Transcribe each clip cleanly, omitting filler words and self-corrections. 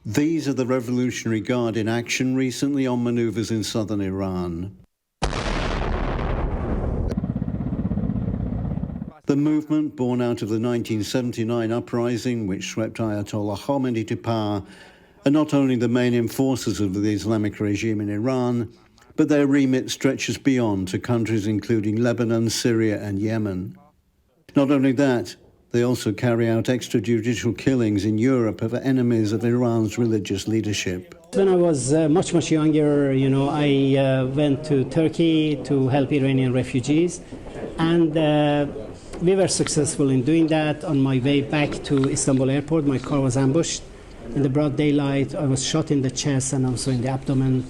These are the Revolutionary Guard in action recently on maneuvers in southern Iran. The movement, born out of the 1979 uprising which swept Ayatollah Khomeini to power, are not only the main enforcers of the Islamic regime in Iran, but their remit stretches beyond to countries including Lebanon, Syria and Yemen. Not only that, they also carry out extrajudicial killings in Europe of enemies of Iran's religious leadership. When I was much younger, I went to Turkey to help Iranian refugees, and we were successful in doing that. On my way back to Istanbul airport, my car was ambushed in the broad daylight. I was shot in the chest and also in the abdomen.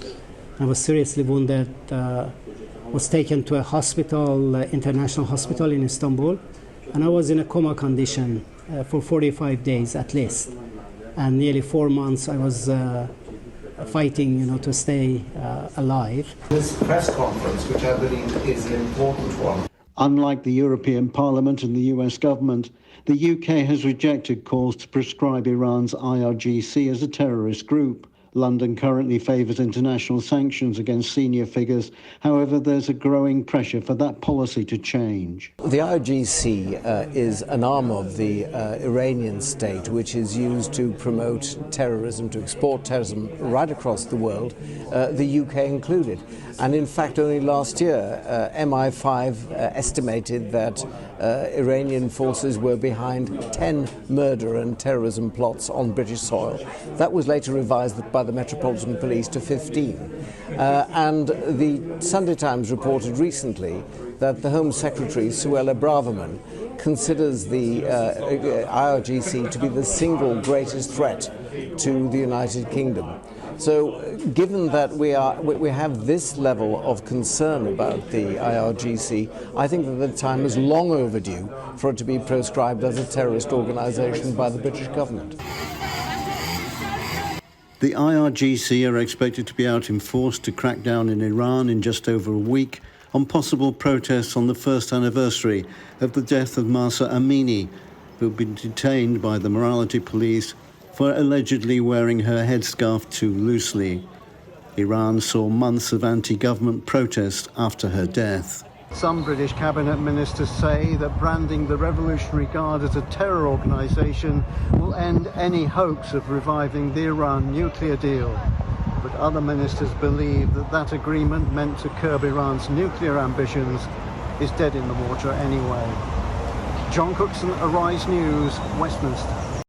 I was seriously wounded, was taken to a hospital, international hospital in Istanbul, and I was in a coma condition for 45 days at least. And nearly 4 months I was fighting, to stay alive. This press conference, which I believe is an important one. Unlike the European Parliament and the US government, the UK has rejected calls to prescribe Iran's Irgc as a terrorist group. London currently favours international sanctions against senior figures. However, there's a growing pressure for that policy to change. The Irgc is an arm of the Iranian state which is used to promote terrorism, to export terrorism right across the world, the UK included. And in fact, only last year, MI5 estimated that Iranian forces were behind 10 murder and terrorism plots on British soil. That was later revised by the Metropolitan Police to 15. And the Sunday Times reported recently that the Home Secretary, Suella Braverman, considers the Irgc to be the single greatest threat to the United Kingdom. So given that we have this level of concern about the Irgc, I think that the time is long overdue for it to be proscribed as a terrorist organisation by the British government. The Irgc are expected to be out in force to crack down in Iran in just over a week on possible protests on the first anniversary of the death of Mahsa Amini, who had been detained by the morality police for allegedly wearing her headscarf too loosely. Iran saw months of anti-government protests after her death. Some British cabinet ministers say that branding the Revolutionary Guard as a terror organisation will end any hopes of reviving the Iran nuclear deal. But other ministers believe that that agreement meant to curb Iran's nuclear ambitions is dead in the water anyway. John Cookson, Arise News, Westminster.